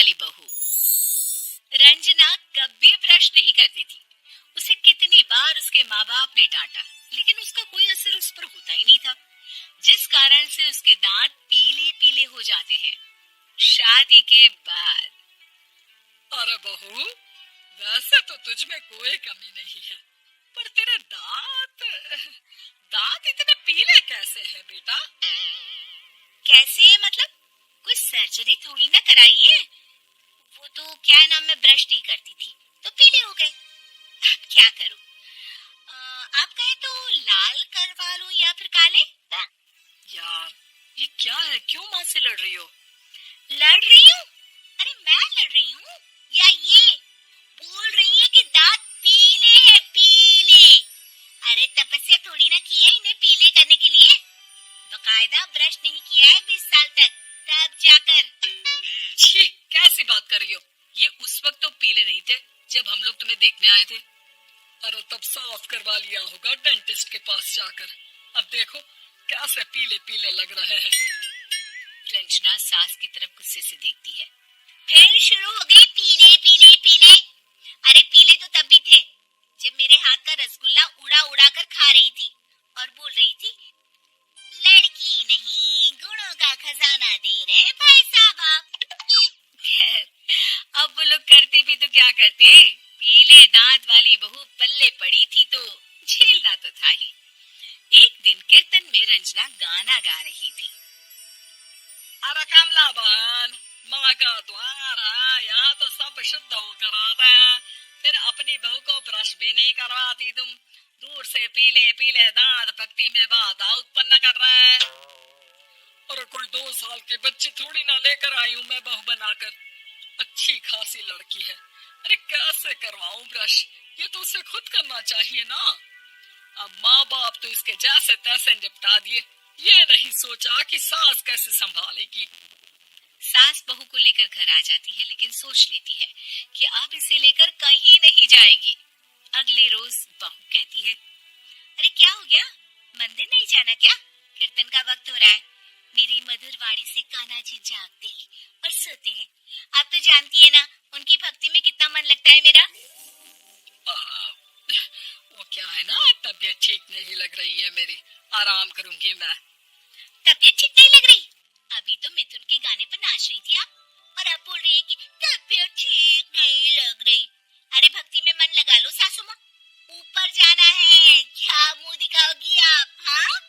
वाली बहू। रंजना कभी ब्रश नहीं करती थी। उसे कितनी बार उसके माँ बाप ने डांटा, लेकिन उसका कोई असर उस पर होता ही नहीं था, जिस कारण से उसके दांत पीले पीले हो जाते हैं। शादी के बाद। अरे बहू, वैसे तो तुझ में कोई कमी नहीं है, पर तेरे दांत दांत इतने पीले कैसे हैं बेटा? कैसे मतलब? कोई सर्जरी थोड़ी ना कराई है। वो तो क्या है ना, मैं ब्रश नहीं करती थी तो पीले हो गए। अब क्या करूं? आप कहे तो लाल करवा लूं या फिर काले? यार, ये क्या है? क्यों माँ से लड़ रही हो? लड़ रही हूँ? अरे मैं लड़ रही हूँ या ये बोल रही है कि दांत पीले हैं, पीले। अरे तपस्या थोड़ी ना की है इन्हें पीले करने के लिए। बकायदा ब्रश नहीं किया है 20 साल तक, तब जाकर। छी, कैसी बात कर रही हो? ये उस वक्त तो पीले नहीं थे जब हम लोग तुम्हें देखने आए थे। अरे तब साफ करवा लिया होगा डेंटिस्ट के पास जाकर। अब देखो कैसे पीले पीले लग रहे हैं। रंजना सास की तरफ गुस्से से देखती है। फिर शुरू हो गई पीले पीले पीले। अरे पीले तो तब भी थे जब मेरे हाथ का रसगुल्ला उड़ा उड़ा कर खा रही थी और बोल रही थी, लड़की नहीं गुणों का खजाना दे रहे भाई साहब आप। अब वो लोग करते भी तो क्या करते, पीले दांत वाली बहू पल्ले पड़ी थी तो झेलना तो था ही। एक दिन कीर्तन में रंजना गाना गा रही थी। अरे कमला बहन, माँ का द्वार है, यहाँ तो सब शुद्ध होकर आते हैं, फिर अपनी बहू को ब्रश भी नहीं करवाती तुम। दूर से पीले पीले दांत भक्ति में बाधा उत्पन्न कर रहे हैं। अरे कोई 2 साल के बच्चे थोड़ी ना लेकर आई हूँ मैं बहू बनाकर। अच्छी खासी लड़की है, अरे कैसे करवाऊं ब्रश? ये तो उसे खुद करना चाहिए ना। अब माँ बाप तो इसके जैसे तैसे निपटा दिए, ये नहीं सोचा कि सास कैसे संभालेगी। सास बहू को लेकर घर आ जाती है, लेकिन सोच लेती है कि अब इसे लेकर कहीं नहीं जाएगी। अगले रोज बहू कहती है, अरे क्या हो गया, मंदिर नहीं जाना क्या? कीर्तन का वक्त हो रहा है। मेरी मधुर वाणी से कान्हा जी जागते हैं और सोते हैं। आप तो जानती है ना उनकी भक्ति में कितना मन लगता है मेरा। वो क्या है ना, तबीयत ठीक नहीं लग रही है मेरी, आराम करूंगी मैं। तबीयत ठीक नहीं लग रही? अभी तो मिथुन के गाने पर नाच रही थी आप, और अब बोल रही है कि तबीयत ठीक नहीं लग रही। अरे भक्ति में मन लगा लो सासू माँ, ऊपर जाना है, क्या मुंह दिखाओगी आप? हाँ?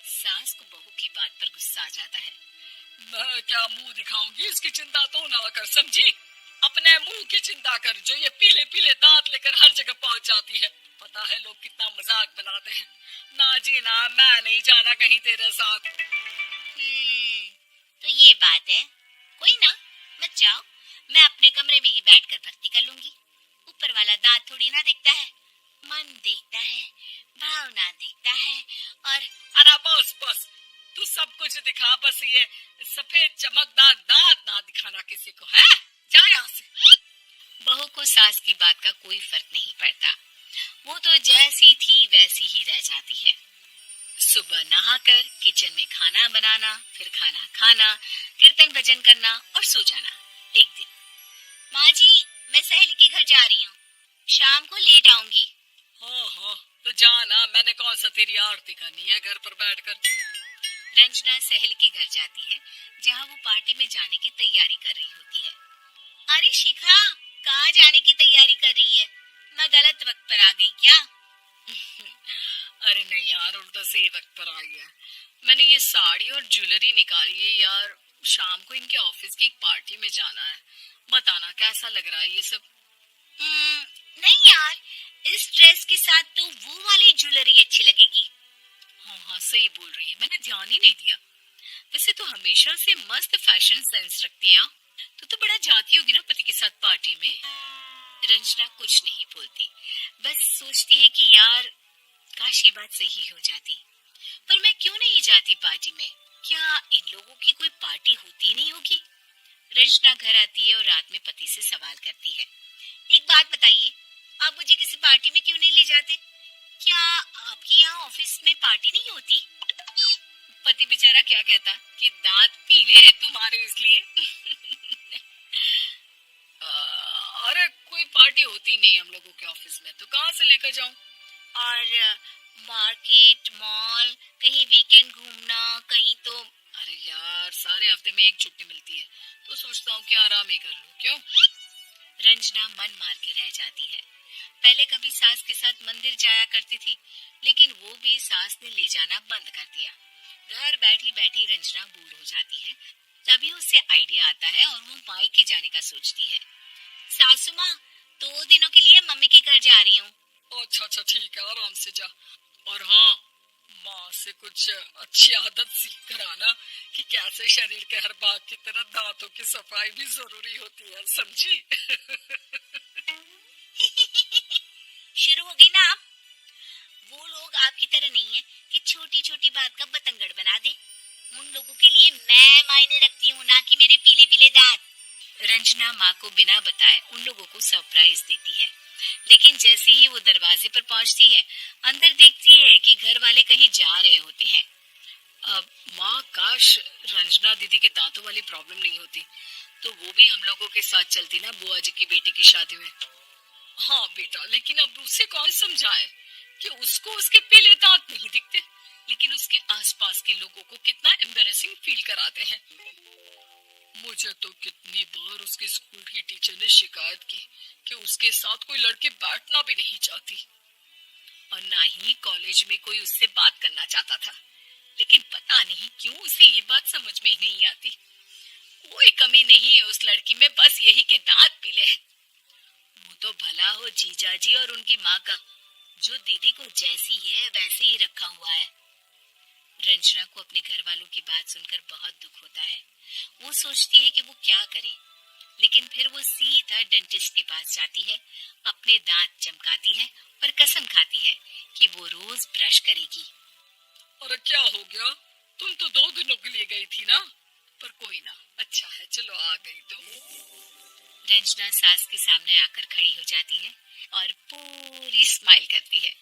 सास को बहू की बात पर गुस्सा आ जाता है। मैं क्या मुंह दिखाऊंगी, इसकी चिंता तो ना कर, समझी? अपने मुंह की चिंता कर, जो ये पीले पीले दांत लेकर हर जगह पहुंच जाती है। पता है लोग कितना मजाक बनाते हैं। ना जी ना, मैं नहीं जाना कहीं तेरे साथ। तो ये बात है। कोई ना, मत जाओ, मैं अपने कमरे में ही बैठकर भक्ति कर लूंगी। ऊपर वाला दांत थोड़ी ना देखता है, मन देखता है, भावना देखता है। और अरे बस बस, तू सब कुछ दिखा, बस ये सफेद चमकदार दांत ना दिखाना किसी को, है? जा यहाँ से। बहू को सास की बात का कोई फर्क नहीं पड़ता। वो तो जैसी थी वैसी ही रह जाती है। सुबह नहाकर किचन में खाना बनाना, फिर खाना खाना, कीर्तन भजन करना और सो जाना। एक दिन, माँ जी मैं सहेली के घर जा रही हूँ, शाम को लेट आऊंगी। हाँ हाँ, तो जाना, मैंने कौन सा तेरी आरती करनी है घर पर बैठकर। रंजना सहेली के घर जाती है, जहाँ वो पार्टी में जाने की तैयारी कर रही होती है। अरे शिखा, कहाँ जाने की तैयारी कर रही है? मैं गलत वक्त पर आ गई क्या? अरे नहीं यार, उल्टा सही वक्त पर आई है। मैंने ये साड़ी और ज्वेलरी निकाली है यार, शाम को इनके ऑफिस की एक पार्टी में जाना है। बताना कैसा लग रहा है ये सब? नहीं यार, इस ड्रेस के साथ तो वो वाली ज्वेलरी अच्छी लगेगी। हाँ हाँ, सही बोल रही है, मैंने ध्यान ही नहीं दिया। वैसे तो हमेशा से मस्त फैशन सेंस रखती है। तो बड़ा जाती होगी ना पति के साथ पार्टी में। रंजना कुछ नहीं बोलती, बस सोचती है कि यार काश ये बात सही हो जाती। पर मैं क्यों नहीं जाती पार्टी में? क्या इन लोगों की कोई पार्टी होती नहीं होगी? रंजना घर आती है और रात में पति से सवाल करती है, एक बात बताइए, आप मुझे किसी पार्टी में क्यों नहीं ले जाते? क्या आपके यहाँ ऑफिस में पार्टी नहीं होती? पति बेचारा क्या कहता कि दांत पीले हैं तुम्हारे इसलिए। पार्टी होती नहीं हम लोगों के ऑफिस में, तो कहाँ से लेकर जाऊं? और मार्केट, मॉल, कहीं वीकेंड घूमना, कहीं तो। अरे यार, सारे हफ्ते में एक छुट्टी मिलती है, तो सोचता हूँ कि आराम ही कर लूं। क्यों? रंजना मन मार के रह जाती है। पहले कभी सास के साथ मंदिर जाया करती थी, लेकिन वो भी सास ने ले जाना बंद कर दिया। घर बैठी बैठी रंजना बोर हो जाती है। तभी उसे आइडिया आता है और वो मायके जाने का सोचती है। सासू माँ, 2 दिनों के लिए मम्मी के घर जा रही हूँ। अच्छा अच्छा, ठीक है, आराम से जा। और हाँ, माँ से कुछ अच्छी आदत सीख कर आना कि कैसे शरीर के हर भाग की तरह दांतों की सफाई भी जरूरी होती है, समझी? शुरू हो गई ना आप। वो लोग आपकी तरह नहीं है कि छोटी छोटी बात का बतंगड़ बना दे। उन लोगों के लिए मैं मायने रखती हूँ, ना कि मेरे पीले पीले दांत। रंजना माँ को बिना बताए उन लोगों को सरप्राइज देती है। लेकिन जैसे ही वो दरवाजे पर पहुंचती है, अंदर देखती है कि घर वाले कहीं जा रहे होते हैं। अब माँ, काश रंजना दीदी के दांतों वाली प्रॉब्लम नहीं होती, तो वो भी हम लोगों के साथ चलती ना बुआ जी की बेटी की शादी में। हाँ बेटा, लेकिन अब उसे कौन समझाए कि उसको उसके पीले दांत नहीं दिखते, लेकिन उसके आसपास के लोगों को कितना एम्बैरेसिंग फील कराते हैं। मुझे तो कितनी बार उसके स्कूल की टीचर ने शिकायत की कि उसके साथ कोई लड़की बैठना भी नहीं चाहती, और ना ही कॉलेज में कोई उससे बात करना चाहता था। लेकिन पता नहीं क्यों उसे ये बात समझ में ही नहीं आती। कोई कमी नहीं है उस लड़की में, बस यही कि दांत पीले हैं। वो तो भला हो जीजा जी और उनकी माँ का, जो दीदी को जैसी है वैसे ही रखा हुआ है। रंजना को अपने घर वालों की बात सुनकर बहुत दुख होता है। वो सोचती है कि वो क्या करे, लेकिन फिर वो सीधा डेंटिस्ट के पास जाती है, अपने दांत चमकाती है और कसम खाती है कि वो रोज ब्रश करेगी। अरे क्या हो गया? तुम तो 2 दिनों के लिए गई थी ना? पर कोई ना, अच्छा है, चलो आ गई तो। रंजना सास के सामने आकर खड़ी हो जाती है और पूरी स्माइल करती है,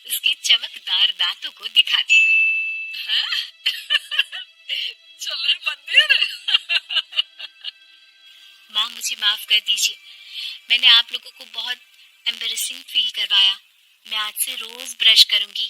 उसके चमकदार दांतों को दिखाती हुई। चले मंदिर। माँ, मुझे माफ कर दीजिए, मैंने आप लोगों को बहुत एम्बैरेसिंग फील करवाया। मैं आज से रोज ब्रश करूंगी।